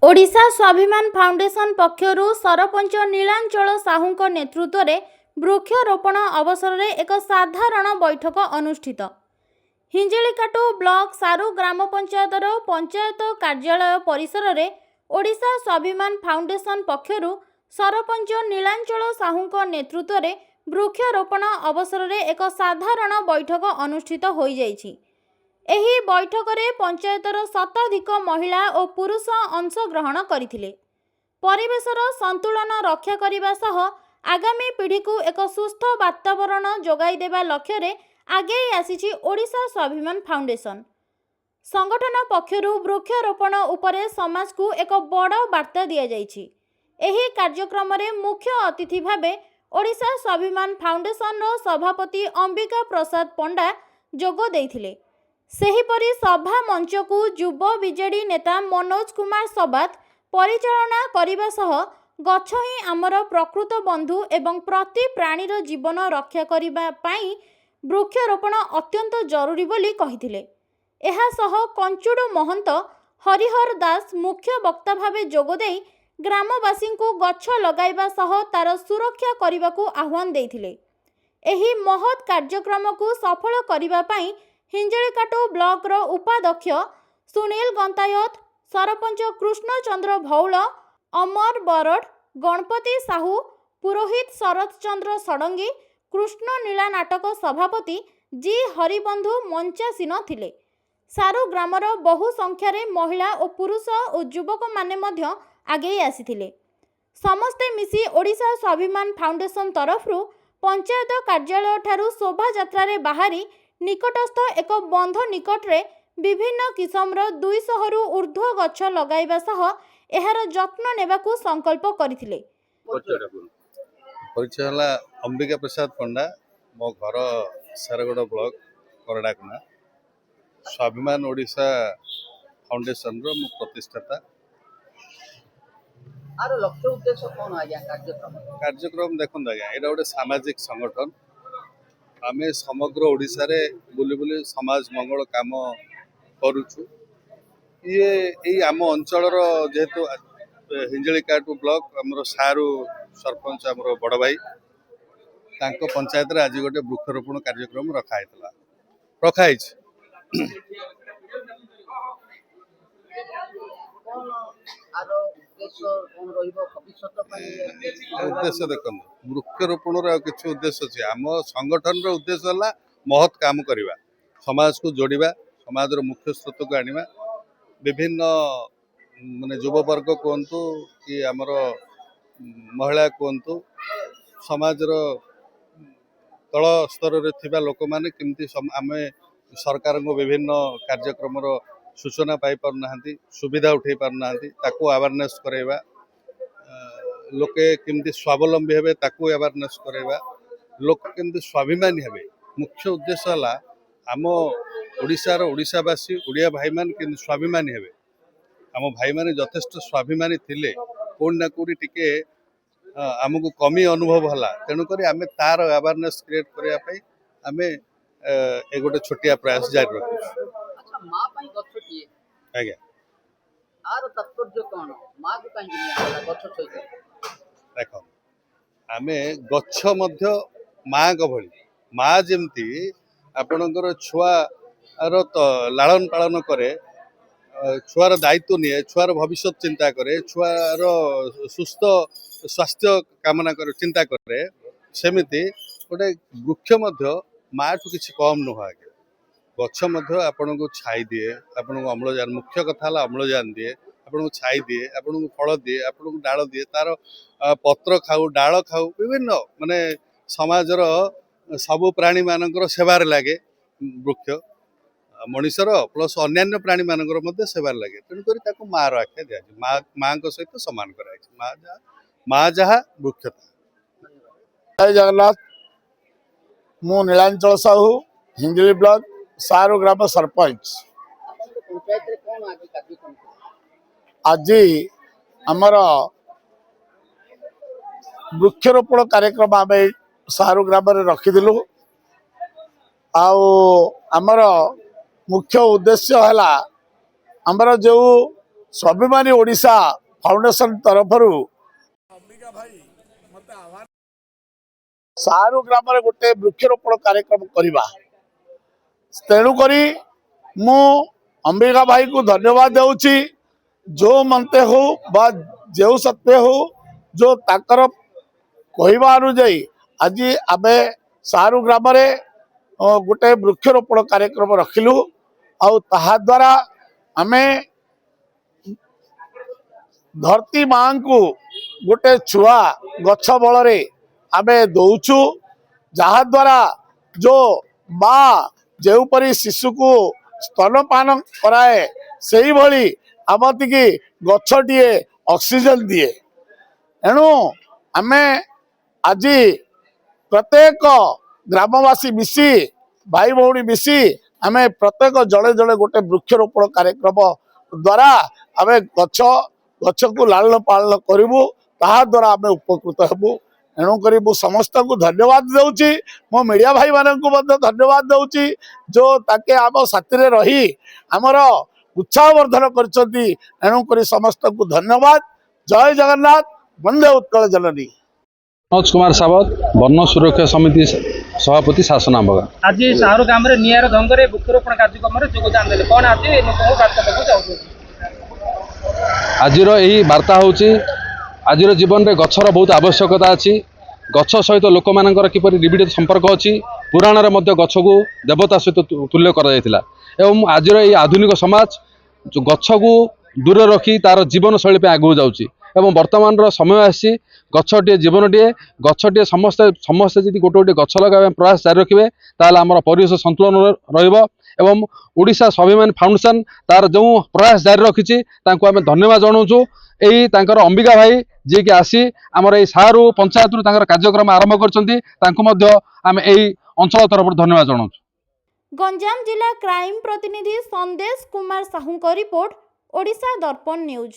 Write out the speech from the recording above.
ओडिशा स्वाभिमान फाउंडेशन पक्षर सरपंच नीलांचल साहू नेतृत्व में वृक्षरोपण अवसर में एक साधारण बैठक अनुष्ठित। हिंजिलिकाटू ब्लॉक सारू ग्राम पंचायतर पंचायत कार्यालय परिसर में ओडिशा स्वाभिमान फाउंडेशन पक्षर सरपंच नीलांचल साहू नेतृत्व में वृक्षरोपण अवसर में एक साधारण बैठक अनुष्ठित हो जाइछि। एही बैठक रे पंचायतर शताधिक महिला और पुरुष अंशग्रहण करथिले। परिवेशर संतुलन रक्षा करने सह आगामी पीढ़ी को एक सुस्थ वातावरण जोगाई देवा लक्ष्य रे आगे आसीछि ओडिशा स्वाभिमान फाउंडेशन। संगठन पक्षर वृक्षरोपण उपरे समाज को एक बड़ वार्ता दिया जाइछि। एही कार्यक्रम रे मुख्य अतिथि भावे ओडिशा स्वाभिमान फाउंडेशन रो सभापति अंबिका प्रसाद पंडा जोग देइथिले। सेहीपरि सभा मंच को युव बीजेडी नेता मनोज कुमार सबात परिचालना करने सह गछ ही आमर प्रकृत बंधु एवं प्रति प्राणीर जीवन रक्षा करने पाई वृक्षरोपण अत्यंत जरूरी बोली कहिथिले। एहा सह कंचुडू महंत हरिहर दास मुख्य वक्ता भावे जोगदेई ग्रामवासी को गछ लगाइबा सह तार सुरक्षा करने को आह्वान देइथिले। एही महत् कार्यक्रम को सफल करने पाई हिंजिलिकाटू ब्लॉक रो उपाध्यक्ष सुनील गंतायत, सरपंच कृष्ण चंद्र भौल, अमर बरड, गणपति साहू, पुरोहित शरद चंद्र षडंगी, कृष्ण नीला नाटक सभापति जी हरिबंधु मंचासीन थिले। सारू ग्रामर बहु संख्यारे महिला और पुरुष और युवक माने मध्य आगे आसीथिले। समस्ते मिसी ओडिशा स्वाभिमान फाउंडेशन तरफरु पंचायत कार्यालय ठारू शोभा यात्रा रे बाहरी निकटस्थ एक बंध निकटरे विभिन्न किसमर 200 रु ऊर्ध्व गछ लगाइबा सह एहार जत्न नेबाकू संकल्प करथिले। परिचय हला अंबिका प्रसाद पंडा, मो घर सारगड़ ब्लॉक करडाकना। स्वाभिमान ओडिशा फाउंडेशन रो मो प्रतिष्ठाता। आरो लक्ष्य उद्देश्य कोन आज्ञा कार्यक्रम देखन आज्ञा एटा गोटे सामाजिक संगठन। आमे समग्र ओडिशा रे बुली बुली समाज मंगल काम करूछु। ये एई आम अंचल जेहेतु हिंजिलिकाटू ब्लॉक हमर सारू सरपंच हमर बड़ भाई तांको पंचायत रे आज गोटे वृक्षरोपण कार्यक्रम रखाई उद्देश्य देखो वृक्षरोपण किसी उद्देश्य अच्छे। आम संगठन उद्देश्य है महत् काम करवा, समाज को जोड़वा, समाज मुख्य स्रोत को आनिबा, विभिन्न माने युववर्ग कहतु कि आमर महिला कहतु समाज तल स्तर रे थिबा लोक माने केमती आमे सरकार को विभिन्न कार्यक्रम सूचना पाई पार नाहंती, सुविधा उठे पार नाहंती, ताको अवेयरनेस करैबा, लोके केमती स्वावलंबी हेबे ताको अवेयरनेस करैबा, लोक केमती स्वाभिमानी हेबे। मुख्य उद्देश्य हला आम ओडिशा रो ओडिशावासी ओडिया भाई मान केमती स्वाभिमानी हेबे। आम भाई माने यथेष्ट स्वाभिमानी थिले कोन ना कोडी टिके आमको कमी अनुभव हला, तेणु करी आमे तार अवेयरनेस क्रिएट करिया पई आमे ए गोटे छोटिया प्रयास जारी रखु। अच्छा मां पई गछ किए आज्ञा आर तात्पर्य कोन मां को काई निया गछ सहित देखो आमे गछ मध्य माँ को भली माँ जेमती आपणकर छुआ लालन पालन करे, छुआर दायित्व निये, छुआर भविष्य चिंता करे, छुआर सुस्थ स्वास्थ्य कामना करे, चिंता करे, सेमिति गोटे वृक्ष मध्य माँ ठू किसी कम नुह। गछ मध्य आपन को छाई दिए, आपन को अम्लजान, मुख्य कथा है अम्लजान दिए, आपन को छाई दिए, आपन को फल दिए, आपन को डाल दिए, तार पत्र खाऊ, डाल खाऊ, विभिन्न माने समाजर सबु प्राणी मानकर सेवार लगे वृक्ष, मनीषर प्लस अन्य प्राणी मानकर मध्य सेवार लगे। तेणुक ताको मार आख्या दिया, माँ सहित सामान कराई, माँ जहा वृक्षता। जय जगन्नाथ। मु नीलांचल साहू, हिंजिली ब्लॉक सारू ग्राम सरपंच। पंचायत रे कोन आगे कार्यक्रम आज आमर वृक्षरोपण कार्यक्रम आम सारू ग्राम रखीलु। आमर मुख्य उद्देश्य है आमर जो स्वाभिमानी ओडिशा फाउंडेशन तरफ सारू ग्राम गोटे वृक्षरोपण कार्यक्रम करवा तेणुक मु अंबिका भाई को धन्यवाद देउची जो मनते हो बा जो सत्य हो जो ताकर कहवा अनुजाई आज आम सारू ग्राम गोटे वृक्षरोपण कार्यक्रम रखिलु द्वारा आम धरती माँ को गोटे छुआ गछ बल आम दौचु जहा द्वारा जो माँ जो परी शिशु को स्तनपान कराए से भली आमतिकी गछटीए ऑक्सीजन दिए एणु आमे आज प्रत्येक ग्रामवासी मिसी भाई भौणी मिसी आमे प्रत्येक जड़े जड़े गोटे वृक्षरोपण कार्यक्रम द्वारा आमे गछ गछ को लालन पालन करूँ ताहा द्वारा आमे उपकृत हेबू एणुकरी मु समस्त को धन्यवाद देउची मो मीडिया भाई मानन को मध्य धन्यवाद देउची जो ताके आम साथी रे रही आमर उत्साहवर्धन करछंती एणुकरी समस्त को धन्यवाद। जय जगन्नाथ वंदे उत्कल जननी। मनोज कुमार सावत वन सुरक्षा समिति सभापति शासन आंबगा आज सारू ग्राम रे नियर ढंग रे वृक्षरोपण कार्यक्रम रे योगदान देले कोन आज लोक बार्ता देबो चाहू आजिर यही वार्ता होची आजिर जीवन में गछर बहुत आवश्यकता अच्छी गछ सहित लोक मानकर किपरि निबिड़ संपर्क अच्छी पुराण रे मध्य गछ को देवता सहित तुल्य करा जायतिला एवं आजिर ये आधुनिक समाज जो गछ को दूर रखी तार जीवन शैली पे आगु जाउची एवं वर्तमान रो समय आसी गछटे जीवनटे गछटे समस्ते समस्ते जदि गोटे गोटे गछ लगा प्रयास जारी रखिबे ताले हमर परिवेश संतुलन रहइबो एवं ओडिशा स्वाभिमान फाउंडेशन तार जो प्रयास जारी रखिछि तांको आमे धन्यवाद जणाउछु एई तांकर अंबिका भाई जे कि आसी हमर एई सारू पंचायत रु तांकर कार्यक्रम आरंभ करछन्ती तांको मध्य आमे एई अंचल तरफ धन्यवाद जणाउछु। गंजाम जिला क्राइम प्रतिनिधि संदेश कुमार साहू रिपोर्ट ओडिशा दर्पण न्यूज।